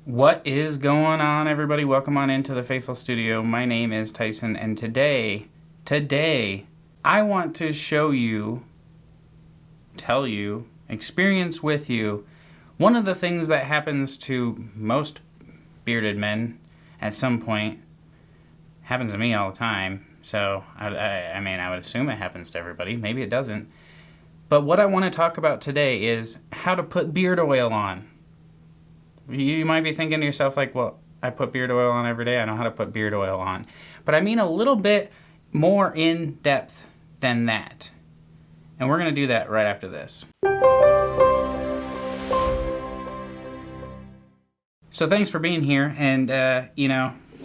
What is going on, everybody? Welcome on into the Faithful Studio. My name is Tyson, and today, I want to show you, tell you, experience with you, one of the things that happens to most bearded men at some point. Happens to me all the time, so I mean, I would assume it happens to everybody. Maybe it doesn't. But what I want to talk about today is how to put beard oil on. You might be thinking to yourself like, well, I put beard oil on every day. I know how to put beard oil on. But I mean a little bit more in depth than that. And we're going to do that right after this. So thanks for being here. And,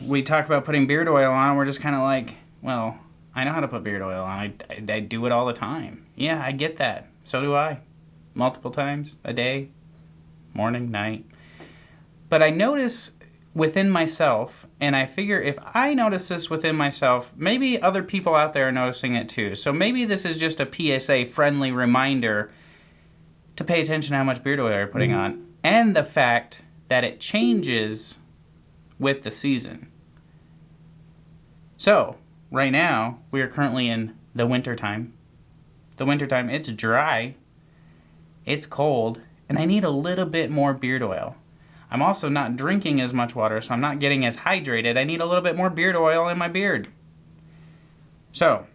we talk about putting beard oil on. We're just kind of like, well, I know how to put beard oil on. I do it all the time. Yeah, I get that. So do I. Multiple times a day, morning, night. But I notice within myself, and I figure if I notice this within myself, maybe other people out there are noticing it too. So maybe this is just a PSA friendly reminder to pay attention to how much beard oil you're putting on, and the fact that it changes with the season. So, right now, we are currently in the winter time. The winter time, it's dry, it's cold, and I need a little bit more beard oil. I'm also not drinking as much water, so I'm not getting as hydrated. I need a little bit more beard oil in my beard. So,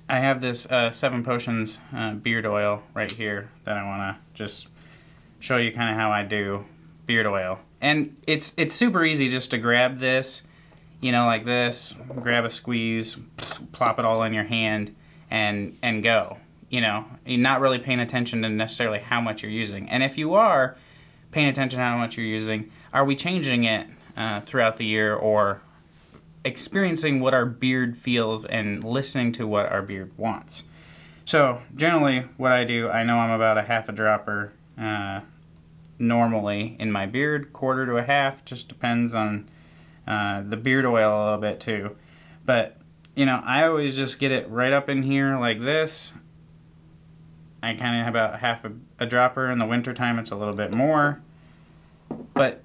I have this 7 Potions beard oil right here that I want to just show you kind of how I do beard oil. And it's super easy just to grab this, like this, grab a squeeze, plop it all in your hand, and go. You're not really paying attention to necessarily how much you're using. And if you are paying attention to how much you're using, are we changing it throughout the year, or experiencing what our beard feels and listening to what our beard wants? So generally what I do, I know I'm about a half a dropper normally in my beard, quarter to a half, just depends on the beard oil a little bit too. But I always just get it right up in here like this. I kind of have about half a dropper. In the wintertime it's a little bit more. But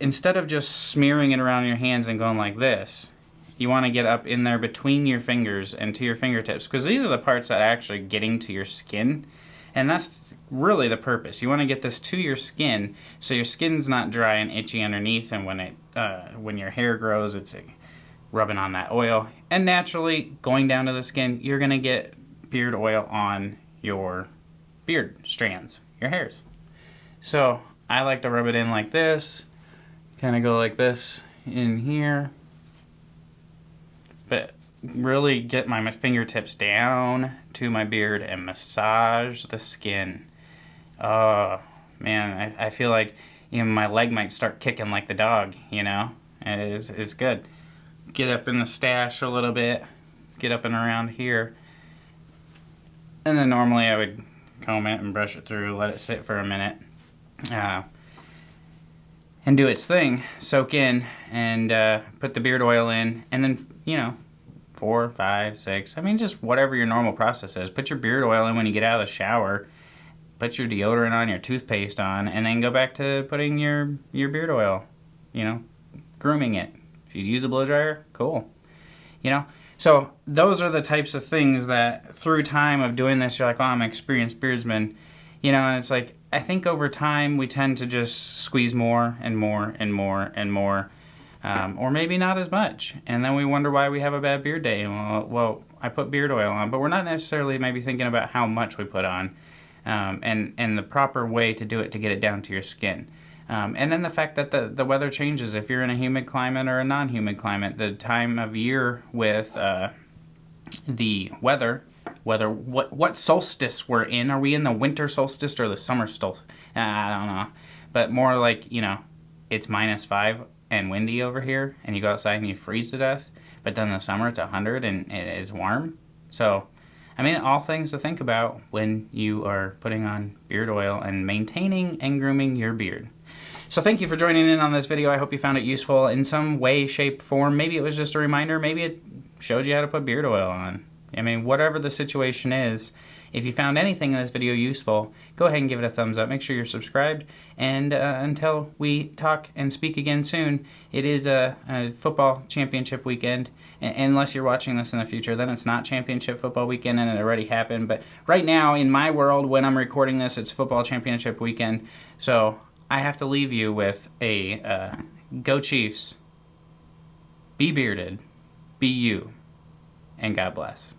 instead of just smearing it around your hands and going like this, you want to get up in there between your fingers and to your fingertips, because these are the parts that are actually getting to your skin. And that's really the purpose. You want to get this to your skin so your skin's not dry and itchy underneath, and when your hair grows, it's rubbing on that oil. And naturally, going down to the skin, you're going to get beard oil on your beard strands, your hairs. So I like to rub it in like this, kind of go like this in here, but really get my fingertips down to my beard and massage the skin. Oh man, I feel like my leg might start kicking like the dog, It's good. Get up in the stash a little bit, get up and around here. And then normally I would comb it and brush it through, let it sit for a minute, and do its thing, soak in, and put the beard oil in, and then, 4, 5, 6, just whatever your normal process is. Put your beard oil in when you get out of the shower, put your deodorant on, your toothpaste on, and then go back to putting your beard oil, grooming it. If you use a blow dryer, cool, So those are the types of things that through time of doing this, you're like, oh, I'm an experienced beardsman, and it's like, I think over time we tend to just squeeze more and more and more and more, or maybe not as much. And then we wonder why we have a bad beard day. Well, I put beard oil on, but we're not necessarily maybe thinking about how much we put on, and the proper way to do it to get it down to your skin. And then the fact that the weather changes. If you're in a humid climate or a non-humid climate, the time of year with the weather, what solstice we're in. Are we in the winter solstice or the summer solstice? I don't know. But more like, it's -5 and windy over here, and you go outside and you freeze to death. But then in the summer it's 100 and it is warm. So, all things to think about when you are putting on beard oil and maintaining and grooming your beard. So thank you for joining in on this video. I hope you found it useful in some way, shape, form. Maybe it was just a reminder. Maybe it showed you how to put beard oil on. Whatever the situation is, If you found anything in this video useful, go ahead and give it a thumbs up. Make sure you're subscribed. And until we talk and speak again soon, it is a football championship weekend. Unless you're watching this in the future, then it's not championship football weekend and it already happened. But right now, in my world, when I'm recording this, it's football championship weekend. So I have to leave you with a go Chiefs, be bearded, be you, and God bless.